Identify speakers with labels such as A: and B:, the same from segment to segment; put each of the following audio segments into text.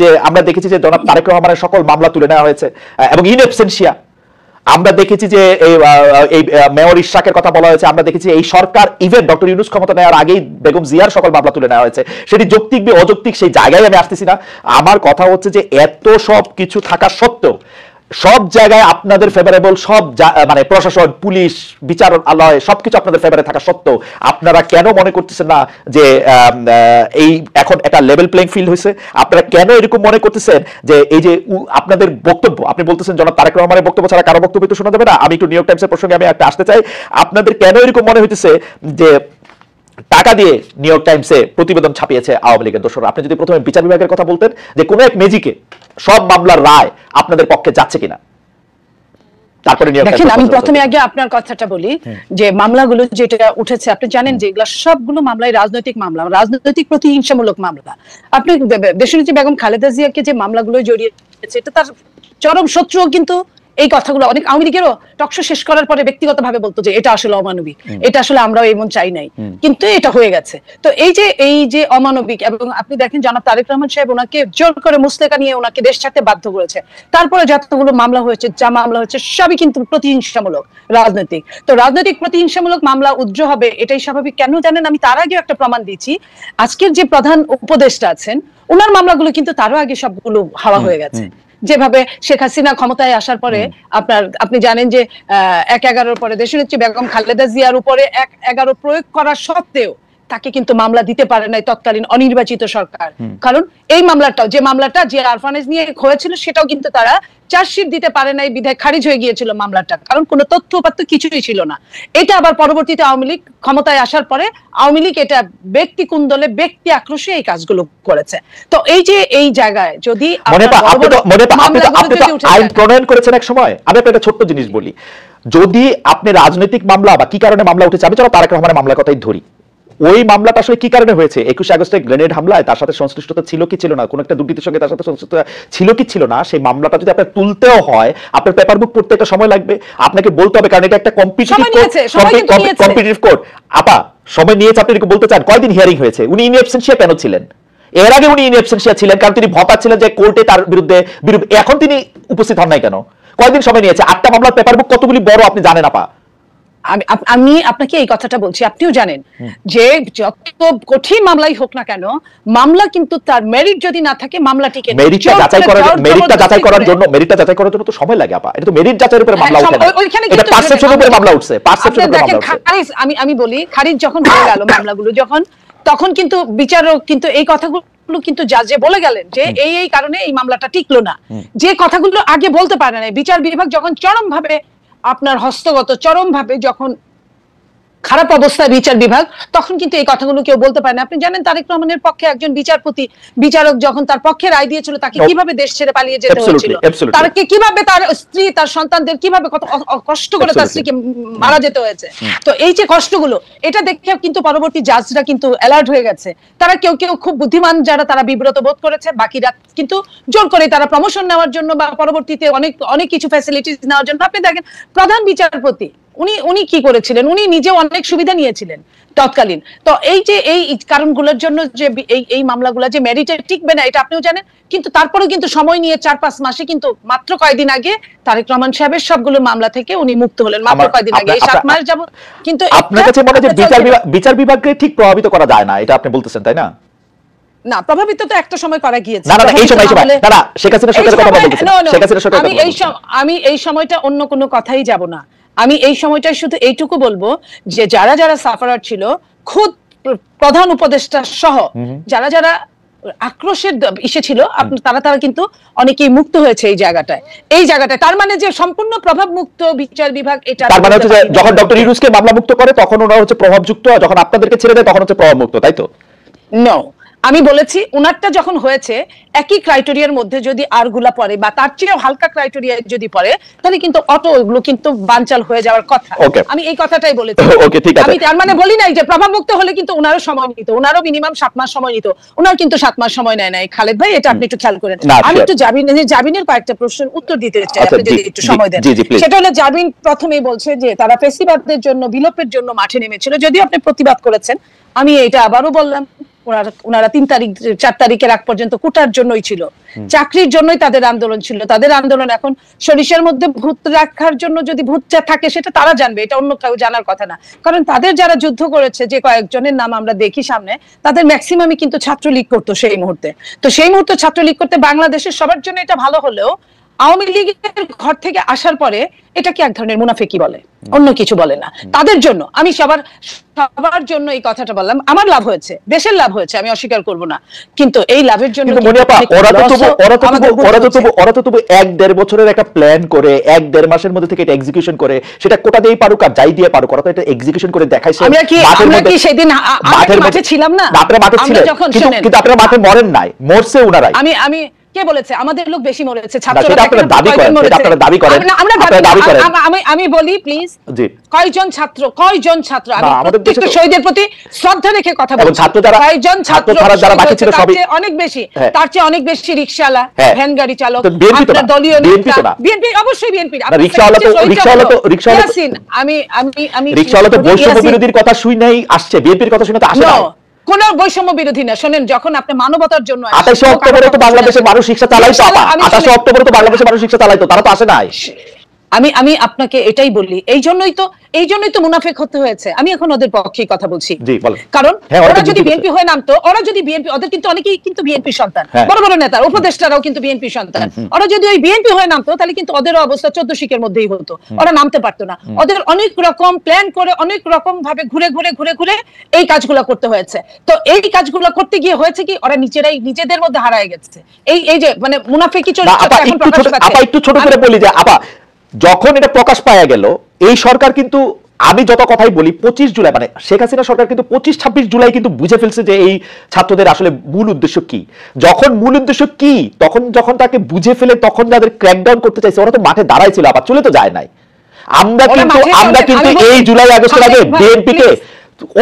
A: যে আমরা দেখেছি যে জনাব তারেক রহমানের সকল মামলা তুলে নেওয়া হয়েছে এবং ইন অ্যাবসেন্সিয়া। আমরা দেখেছি যে এই মেয়র ইশরাকের কথা বলা হয়েছে, আমরা দেখেছি এই সরকার ইভেন ডক্টর ইউনূস ক্ষমতা নেওয়ার আগেই বেগম জিয়ার সকল মামলা তুলে নেওয়া হয়েছে। সেটি যৌক্তিক বা অযৌক্তিক সেই জায়গায় আমি আসতেছি না। আমার কথা হচ্ছে যে এত সব কিছু থাকা সত্ত্বেও সব জায়গায় আপনাদের ফেভারেবল, সব মানে প্রশাসন, পুলিশ, বিচারালয় সবকিছু আপনাদের ফেভারে থাকা সত্ত্বেও আপনারা কেন মনে করতেছেন না যে এই এখন একটা লেভেল প্লেইং ফিল্ড হয়েছে? আপনারা কেন এরকম মনে করতেছেন যে এই যে আপনাদের বক্তব্য, আপনি বলতেছেন জনাব তারেক রহমানের বক্তব্য ছাড়া কারো বক্তব্য তো শোনা যাবে না। আমি একটু নিউ ইয়র্ক টাইমসের প্রসঙ্গে আমি একটা আসতে চাই। আপনাদের কেন এরকম মনে হইতেছে যে টাকা দিয়ে নিউ ইয়র্ক টাইমসে প্রতিবেদন ছাপিয়েছে আওয়ামী লীগের দোসররা? আপনি যদি প্রথমে বিচার বিভাগের কথা বলতেন যে কোনো এক ম্যাজিকে সব মামলার রায় আপনাদের পক্ষে যাচ্ছে কিনা, তারপরে
B: দেখেন আমি প্রথমে আগে আপনার কথাটা বলি যে মামলাগুলো যেটা উঠেছে আপনি জানেন যে এগুলো সবগুলো মামলায় রাজনৈতিক মামলা, রাজনৈতিক প্রতিহিংসামূলক মামলা। আপনি দেশনেত্রী বেগম খালেদা জিয়াকে যে মামলাগুলো জড়িয়েছে এটা তার চরম শত্রু, কিন্তু এই কথাগুলো অনেক আওয়ামী লীগেরও টকশো শেষ করার পরে ব্যক্তিগতভাবে বলতো যে এটা আসলে অমানবিক, এটা আসলে আমরাও এমন চাই নাই, কিন্তু এটা হয়ে গেছে। তো এই যে অমানবিক, এবং আপনি দেখেন জনাব তারেক রহমান সাহেব ওনাকে জোর করে মুসলেকা নিয়ে ওনাকে দেশ ছাড়তে বাধ্য করেছে। তারপরে যতগুলো মামলা হয়েছে, যা মামলা হয়েছে সবই কিন্তু প্রতিহিংসামূলক, রাজনৈতিক। তো রাজনৈতিক প্রতিহিংসামূলক মামলা উজ্জ্ব হবে এটাই স্বাভাবিক। কেন জানেন, আমি তার আগেও একটা প্রমাণ দিচ্ছি। আজকের যে প্রধান উপদেষ্টা আছেন ওনার মামলাগুলো কিন্তু তারও আগে সবগুলো হাওয়া হয়ে গেছে। যেভাবে শেখ হাসিনা ক্ষমতায় আসার পরে আপনি জানেন যে ১/১১ পরে দেশনেত্রী বেগম খালেদা জিয়ার উপরে ১/১১ প্রয়োগ করা সত্ত্বেও তাকে কিন্তু মামলা দিতে পারে নাই তৎকালীন অনির্বাচিত সরকার। কারণ এই মামলাটাও, যে মামলাটা যে আরফানেজ নিয়ে হয়েছিল সেটাও কিন্তু তারা চার্জশিট দিতে পারে নাই, বিধায় খারিজ হয়ে গিয়েছিল মামলাটা, কারণ কোনো তথ্য উপাত্ত কিছুই ছিল না। এটা আবার পরবর্তীতে আওয়ামী লীগ ক্ষমতায় আসার পরে আওয়ামী লীগ এটা ব্যক্তি কুন্দলে, ব্যক্তি আক্রোশে এই কাজগুলো করেছে। তো এই যে এই জায়গায় যদি
A: আইন প্রণয়ন করেছেন এক সময়, আমি আপনাকে একটা ছোট্ট জিনিস বলি, যদি আপনি রাজনৈতিক মামলা বা কি কারণে মামলা উঠেছে, আমি চলো তারেক রহমানের মামলার কথাই ধরি, ওই মামলাটা আসলে কি কারণে হয়েছে? 21 আগস্টে গ্রেনেড হামলায় তার সাথে সংশ্লিষ্টতা ছিল কি ছিল না, কোন একটা দুর্নীতির সঙ্গে তার সাথে সংশ্লিষ্টতা ছিল কি ছিল না, সেই মামলাটা যদি আপনার তুলতেও হয় আপনার পেপার বুক পড়তে একটা সময় লাগবে, আপনাকে বলতে হবে, কারণ এটা একটা কম্পিটিটিভ কোর্ট। আপা সময় নিয়েছে, আপনি বলতে চান কয়দিন হিয়ারিং হয়েছে? উনি ইন অ্যাবসেন্সিয়া কেন ছিলেন? এর আগে উনি ইন অ্যাবসেন্সিয়া ছিলেন কারণ তিনি ভোটার ছিলেন যে কোর্টে তার বিরুদ্ধে, এখন তিনি উপস্থিত হন নাই কেন? কয়দিন সময় নিয়েছে? 8টা মামলার পেপার বুক কতগুলি বড় আপনি জানেন আপা?
B: আমি আপনাকে এই কথাটা বলছি, আপনিও জানেন যে যত কঠিন মামলাই হোক না কেন, মামলা কিন্তু তার মেরিট যদি না থাকে মামলা টিকে না।
A: মেরিটটা যাচাই করার জন্য তো সময় লাগে আপা। এটা তো মেরিট যাচাইয়ের উপরে মামলা উঠে না, এটা পারসেপশনের উপরে মামলা উঠছে, পারসেপশনের উপরে মামলা উঠছে।
B: খারিজ, আমি বলি খারিজ যখন হয়ে গেল মামলাগুলো, তখন কিন্তু বিচারক কিন্তু এই কথাগুলো কিন্তু জাজে বলে গেলেন যে এই কারণে এই মামলাটা টিকলো না। যে কথাগুলো আগে বলতে পারে না, বিচার বিভাগ যখন চরমভাবে আপনার হস্তগত, চরমভাবে যখন খারাপ অবস্থায় বিচার বিভাগ, তখন কিন্তু এই কথাগুলো কেউ বলতে পারে না। আপনি জানেন তারেক রহমানের পক্ষে একজন বিচারক যখন তার পক্ষে রায় দিয়েছিল, তাকে কিভাবে দেশ ছেড়ে পালিয়ে যেতে হয়েছিল, তাকে কিভাবে তার স্ত্রী, তার সন্তানদের কিভাবে কত কষ্ট করে তার স্ত্রীকে মারা যেতে হয়েছে। তো এই যে কষ্টগুলো, এটা দেখে কিন্তু পরবর্তী জাজরা কিন্তু অ্যালার্ট হয়ে গেছে। তারা কেউ খুব বুদ্ধিমান যারা, তারা বিব্রত বোধ করেছে, বাকিরা কিন্তু জোর করে তারা প্রমোশন নেওয়ার জন্য বা পরবর্তীতে অনেক কিছু ফ্যাসিলিটিস নেওয়ার জন্য। আপনি দেখেন প্রধান বিচারপতি উনি কি করেছিলেন, উনি নিজে অনেক সুবিধা নিয়েছিলেন তৎকালীন। তো এই যে এই কারণগুলোর জন্য যে এই মামলাগুলো যে মেরিটে টিকবে না, এটা আপনিও জানেন। কিন্তু তারপরেও কিন্তু সময় নিয়ে 4-5 মাসে, কিন্তু মাত্র কয়েকদিন আগে তারেক রহমান সাহেবের সবগুলো মামলা থেকে উনি মুক্ত হলেন, মাত্র কয়েকদিন আগে, 7 মাস যাবত। কিন্তু
A: আপনার কাছে মনে হয় যে বিচার বিভাগকে ঠিক প্রভাবিত করা যায় না, এটা আপনি বলতেছেন, তাই না?
B: না, প্রভাবিত তো একটা সময় করা গিয়েছে। আমি এই সময়টা অন্য কোনো কথাই যাব না। আমি এই সময়টায় শুধু এইটুকু বলবো যে যারা সাফারার ছিল, খুদ প্রধান উপদেষ্টা সহ যারা আক্রোশের ইসে ছিল, তারা কিন্তু অনেকেই মুক্ত হয়েছে এই জায়গাটায়। তার মানে যে সম্পূর্ণ প্রভাব মুক্ত বিচার বিভাগ, এটা
A: তার মানে হচ্ছে যে যখন ডক্টর ইউনূসকে মামলা মুক্ত করে তখন ওনারা হচ্ছে প্রভাবযুক্ত, যখন আপনাদেরকে ছেড়ে দেয় তখন হচ্ছে প্রভাব মুক্ত, তাই তো?
B: নো, আমি বলেছি উনারটা যখন হয়েছে একই ক্রাইটেরিয়ার মধ্যে যদি আরগুলা পড়ে বা তার চেয়েও হালকা ক্রাইটেরিয়া যদি পড়ে, তাহলে কিন্তু ওগুলো কিন্তু বানচাল হয়ে যাওয়ার কথা। আমি এই কথাটাই বলেছি। আমি তার মানে বলি নাই যে প্রভাবমুক্ত হলে কিন্তু ওনারও সময় নিত, ওনারও মিনিমাম 7 মাস সময় নিত। ওনার কিন্তু 7 মাস সময় নেয় নাই খালেদ ভাই, এটা আপনি একটু খেয়াল করেন। আমি একটু জাবিনের কয়েকটা প্রশ্নের উত্তর দিতে চাই, আপনি যদি একটু সময় দেন। সেটা হলো, জাবিন প্রথমেই বলছে যে তারা ফেসিবাদের জন্য, বিলোপের জন্য মাঠে নেমেছিল, যদিও আপনি প্রতিবাদ করেছেন। আমি এটা আবারও বললাম ওনারা 4 তারিখের আগ পর্যন্ত কোটার জন্যই ছিল, চাকরির জন্যই তাদের আন্দোলন ছিল। তাদের আন্দোলন এখন সরিষার মধ্যে ভূত রাখার জন্য যদি ভূতটা থাকে সেটা তারা জানবে, এটা অন্য কেউ জানার কথা না। কারণ তাদের যারা যুদ্ধ করেছে, যে কয়েকজনের নাম আমরা দেখি সামনে, তাদের ম্যাক্সিমামই কিন্তু ছাত্রলীগ করতো সেই মুহূর্তে। তো সেই মুহূর্তে ছাত্রলীগ করতে বাংলাদেশের সবার জন্য এটা ভালো হলেও আওয়ামী লীগের ঘর থেকে আসার পরে এটাকে এক ধরনের মুনাফিকি বলে, অন্য কিছু বলে না। তাদের জন্য আমি সবার জন্য এই কথাটা বললাম। আমার লাভ হয়েছে, দেশের লাভ হয়েছে, আমি অস্বীকার করব না, কিন্তু এই লাভের জন্য
A: ওরা তো তবু 1-1.5 বছরের একটা প্ল্যান করে 1-1.5 মাসের মধ্যে থেকে এটা এক্সিকিউশন করে, সেটা কোটা দিয়েই পারুক আর যাই দিয়ে পারুক, ওরা তো এটা এক্সিকিউশন করে দেখাইছে।
B: আমরা কি সেদিন মাঠে ছিলাম না?
A: আপনারা মাঠে ছিলেন, কিন্তু আপনারা মাঠে মরেন নাই, মরছে উনারাই।
B: আমি কে বলেছে আমাদের লোক বেশি মরেছে? আমি বলি প্লিজ, কয়জন ছাত্র শহীদের প্রতি শ্রদ্ধা রেখে কথা বলছি, কয়জন ছাত্র অনেক বেশি, তার চেয়ে অনেক বেশি রিকশাওয়ালা, ভ্যান গাড়ি চালক, দলীয় বিএনপি, অবশ্যই বিএনপি।
A: রিকশাওয়ালা তো বৈষম্য বিরোধীর কথা শুই নাই আসছে, বিএনপির কথা শুনে তো আসে না।
B: কোন বৈষম্য বিরোধী না। শোনেন, যখন আপনি মানবতার জন্য
A: 28 অক্টোবরে তো বাংলাদেশের মানুষ রিকশা চালাইতো, 28 অক্টোবরে তো বাংলাদেশের মানুষ রিকশা চালাইতো, তারা তো আসে নাই।
B: আমি আপনাকে এটাই বলি, এই জন্যই তো মুনাফিক হতে হয়েছে। আমি এখন ওদের পক্ষেই কথা বলছি, কারণ ওরা যদি বিএনপি হয়ে নামতো, ওদের কিন্তু অনেকেই কিন্তু বিএনপি সন্তান, বড় বড় নেতা উপদেষ্টারাও কিন্তু বিএনপি সন্তান। ওরা যদি ওই বিএনপি হয়ে নামতো তাহলে কিন্তু ওদের অবস্থা 14 শিকের মধ্যেই হতো, ওরা নামতে পারতো না। ওদের অনেক রকম প্ল্যান করে, অনেক রকম ভাবে ঘুরে এই কাজগুলো করতে হয়েছে। তো এই কাজগুলো করতে গিয়ে হয়েছে কি, ওরা নিজেদের মধ্যে হারায় গেছে। এই যে মানে মুনাফিকি চরিত্র এখন প্রকাশ পাচ্ছে।
A: একটু ছোট করে বলি যে যখন এটা প্রকাশ পাওয়া গেল, এই সরকার কিন্তু, আমি যত কথাই বলি, 25 জুলাই মানে শেখ হাসিনা সরকার কিন্তু 25-26 জুলাই কিন্তু বুঝে ফেলছে যে এই ছাত্রদের আসলে মূল উদ্দেশ্য কি। যখন মূল উদ্দেশ্য কি, যখন তাকে বুঝে ফেলে, তখন যাদের ক্র্যাকডাউন করতে চাইছে ওরা তো মাঠে দাঁড়াই ছিল, আবার চলে তো যায় নাই। আমরা কিন্তু এই জুলাই আগস্টের আগে বিএনপি কে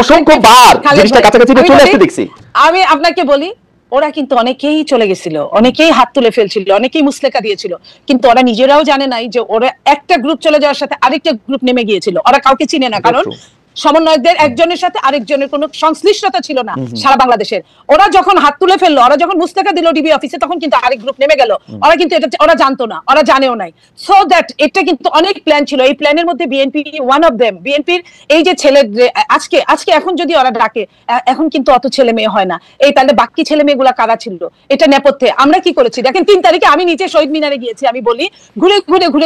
A: অসংখ্য বার জিনিসটা কাছাকাছি চলে আসতে দেখছি।
B: আমি আপনাকে বলি, ওরা কিন্তু অনেকেই চলে গেছিল, অনেকেই হাত তুলে ফেলছিল, অনেকেই মুসলেকা দিয়েছিল, কিন্তু ওরা নিজেরাও জানে নাই যে ওরা একটা গ্রুপ চলে যাওয়ার সাথে আরেকটা গ্রুপ নেমে গিয়েছিল। ওরা কাউকে চিনে না, কারণ সমন্বয়কদের একজনের সাথে আরেকজনের কোনো সংশ্লিষ্টতা ছিল না সারা বাংলাদেশের। ওরা যখন হাত তুলে ফেললো, ওরা যখন মুস্তাকা দিল ডিবি অফিসে, তখন কিন্তু আরেক গ্রুপ নেমে গেল। ওরা কিন্তু এটা ওরা জানতো না, ওরা জানেও নাই। সো দ্যাট এটা কিন্তু অনেক প্ল্যান ছিল। এই প্ল্যানের মধ্যে বিএনপি ওয়ান অফ দেম। বিএনপির এই যে ছেলে আজকে এখন যদি ওরা ডাকে, এখন কিন্তু অত ছেলে মেয়ে হয় না। এই তাহলে বাকি ছেলে মেয়েগুলা কারা ছিল এটা নেপথ্যে? আমরা কি করেছি দেখেন, 3 তারিখে আমি নিজে শহীদ মিনারে গিয়েছি। আমি বলি,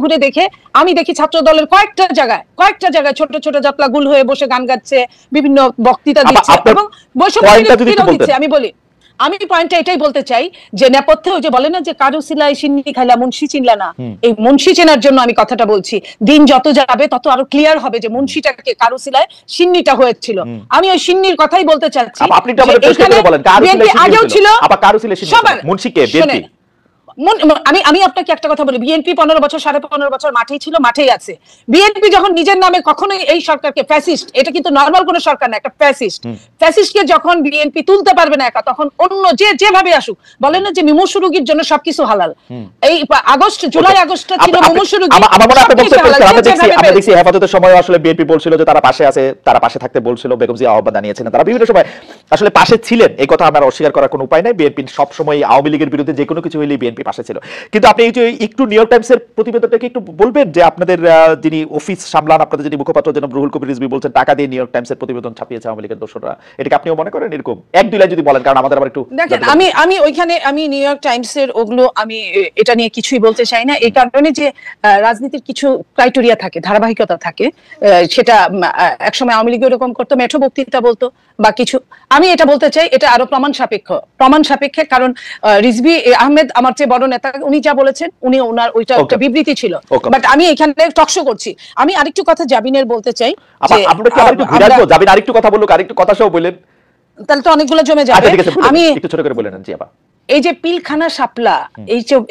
B: ঘুরে দেখে আমি দেখি ছাত্র দলের কয়েকটা জায়গায় ছোট ছোট জটলা গুল হয়ে বসে গান গাচ্ছে, বিভিন্ন বক্তৃতা দিচ্ছে এবং দিচ্ছে। আমি পয়েন্টটা এটাই বলতে চাই যে নেপথ্যে ওই যে বলে না যে কারু সিলাই সিন্নি খাইলা মুন্সি চিনলা না, এই মুন্সি চেনার জন্য আমি কথাটা বলছি। দিন যত যাবে তত আরো ক্লিয়ার হবে যে মুন্সিটাকে কারু সিলাই সিন্নিটা হয়েছিল। আমি ওই সিন্নির কথাই বলতে চাচ্ছি।
A: আপনি তো আমাদের প্রশ্ন করে বলেন কারু সিলাই আগেও ছিল, আবার কারু সিলাই সিন্নি মুন্সি কে? বিএনপি।
B: আমি আপনাকে একটা কথা বলি, বিএনপি 15 বছর 15.5 বছর মাঠেই ছিল, মাঠেই আছে। বিএনপি যখন নিজের নামে কখনোই এই সরকারকে ফ্যাসিস্ট, এটা কিন্তু নরমাল কোন সরকার না, একটা ফ্যাসিস্টকে যখন বিএনপি তুলতে পারবে না একা, তখন অন্য যেভাবে আসুক, বলেন না যে মুমূর্ষু রোগীর জন্য সবকিছু হালাল। এই জুলাই আগস্টটা ছিল মুমূর্ষু রোগী।
A: আমরা দেখছি হেফাজতের সময় আসলে বিএনপি বলছিল যে তারা পাশে আছে, তারা পাশে থাকতে বলছিল, বেগম জিয়া আহ্বান জানিয়েছিলেন, তারা বিভিন্ন সময় আসলে পাশে ছিলেন। এই কথা আমরা অস্বীকার করার কোনো উপায় নাই। বিএনপি সবসময় আওয়ামী লীগের বিরুদ্ধে যে কোনো কিছু হইলেই বিএনপি পাশে ছিল। কিন্তু আপনি এই যে একটু নিউ ইয়র্ক টাইমসের প্রতিবেদনটাকে একটু বলবেন যে আপনাদের যিনি অফিস সামলান, আপনাদের যিনি মুখপাত্র জনাব রুহুল কবির রিজভী বলছেন টাকা দিয়ে নিউ ইয়র্ক টাইমসের প্রতিবেদন ছাপিয়েছে আওয়ামী লীগের দোসররা, এটাকে আপনিও মনে করেন এরকম? 1-2 লাইন যদি বলেন, কারণ আমাদের আবার একটু
B: দেখেন, আমি ওইখানে আমি নিউ ইয়র্ক টাইমসের ওগুলো আমি এটা নিয়ে কিছুই বলতে চাই না, এই কারণে যে রাজনীতির কিছু ক্রাইটেরিয়া থাকে, ধারাবাহিকতা থাকে। সেটা একসময় আওয়ামী লীগ এরকম করতো, মেঠো বক্তৃতা বলতো বা কিছু। আমি এটা বলতে চাই এটা আরো প্রমাণ সাপেক্ষে, কারণ রিজভী আহমেদ আমার চেয়ে বড় নেতা, উনি যা বলেছেন ওনার ওইটা একটা বিবৃতি ছিল, বাট আমি এখানে টকশো করছি। আমি আরেকটু কথা জাবিনের বলতে চাই,
A: আমরা কি আরেকটু ঘুরে আসবো? জাবিন আরেকটু কথা বলুক, আরেকটু কথা সহ বলেন,
B: তাহলে তো অনেকগুলো জমে যাবে।
A: আমি একটু ছোট করে বলেন। জি আপা,
B: এই যে পিলখানা শাপলা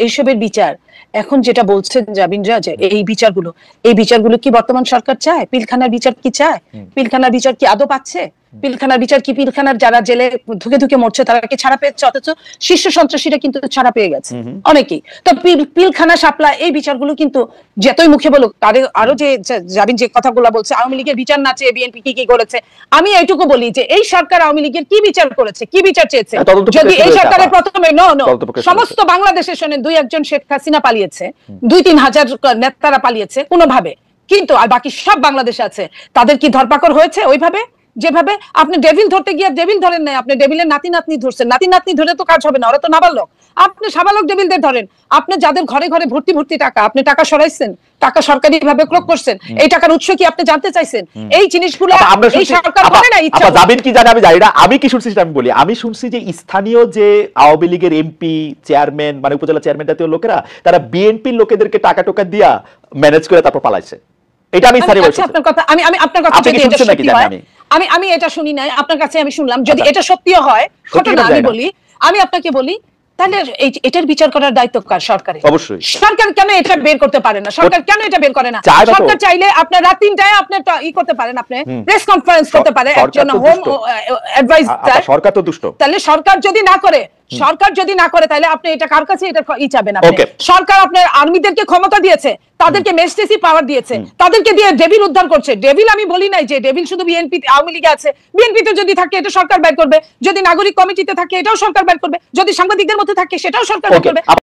B: এইসবের বিচার এখন যেটা বলছেন জাবিনরা, যে এই বিচারগুলো কি বর্তমান সরকার চায়? পিলখানার বিচার কি চায়? পিলখানার বিচার কি আদৌ পাচ্ছে? পিলখানার বিচার কি? পিলখানার যারা জেলে ধুকে ধুকে মরছে তারা কি ছাড়া পেয়েছে? অথচ শীর্ষ সন্ত্রাসীরা কিন্তু ছাড়া পেয়ে গেছে অনেকেই। তো পিলখানা শাপলা এই বিচারগুলো কিন্তু যতই মুখে বলুক, আরো যে জাবিন যে কথাগুলো বলছে আওয়ামী লীগের বিচার না চেয়ে বিএনপি কি কি করেছে, আমি এইটুকু বলি যে এই সরকার আওয়ামী লীগের কি বিচার করেছে, কি বিচার চেয়েছে? যদি এই সরকারের প্রথমে সমস্ত বাংলাদেশের শোনেন 2-1 শেখ হাসিনা পালিয়েছে, 2-3 হাজার নেতারা পালিয়েছে কোনোভাবে, কিন্তু আর বাকি সব বাংলাদেশে আছে, তাদের কি ধরপাকড় হয়েছে ওইভাবে? যেভাবে আপনি ডেভিল ধরতে গিয়ে ডেভিল ধরেন নাই, আপনি ডেভিলের নাতি নাতনি ধরছেন। নাতি নাতনি ধরে তো কাজ হবে না, ওরা তো নাবালক। আপনি সাবালক ডেভিলদের ধরেন। আপনি যাদের ঘরে ঘরে ভর্তি ভর্তি টাকা, আপনি টাকা সরাইছেন, টাকা সরকারি ভাবে ক্রয় করছেন, এই টাকার উৎস কি আপনি জানতে চাইছেন? এই জিনিসগুলো এই সরকার করে না ইচ্ছা।
A: জামিন কি জানে আমি জানি না, আমি কি শুনছি সেটা আমি বলি। আমি শুনছি যে স্থানীয় যে আওয়ামী লীগের এমপি, চেয়ারম্যান, মানে উপজেলা চেয়ারম্যান জাতীয় লোকেরা, তারা বিএনপির লোকেদেরকে টাকা টোকা দিয়া ম্যানেজ করে তারপর পালাইছে। এটা আমি স্থানীয় বলছি।
B: আপনার কথা আমি আপনার কথা যদি এটা সত্যি হয়, আমি এটা শুনি নাই, আপনার কাছে আমি শুনলাম। যদি এটা সত্যিও হয় ঘটনা, আমি আপনাকে বলি, তাহলে এটার বিচার করার দায়িত্ব কার? সরকারের।
A: অবশ্যই।
B: সরকার কেন এটা বের করতে পারে না? সরকার কেন এটা বের করে না? সরকার চাইলে আপনার রাত 3টায় আপনার করতে পারেন, আপনি প্রেস কনফারেন্স করতে পারে একজন হোম অ্যাডভাইজার। সরকার তো দুষ্ট। তাহলে সরকার যদি না করে তাহলে আপনি এটা কার কাছে এটা চাবেন? আপনি সরকার আপনার আর্মিদেরকে ক্ষমতা দিয়েছে, তাদেরকে মেজিস্ট্রেসি পাওয়ার দিয়েছে, তাদেরকে দিয়ে ডেভিল উদ্ধার করছে। ডেভিল আমি বলি নাই যে ডেভিল শুধু বিএনপি আওয়ামী লীগে আছে। বিএনপিতে যদি থাকে এটা সরকার বের করবে, যদি নাগরিক কমিটিতে থাকে এটাও সরকার বের করবে, যদি সাংবাদিকদের মধ্যে থাকে সেটাও সরকার বের করবে।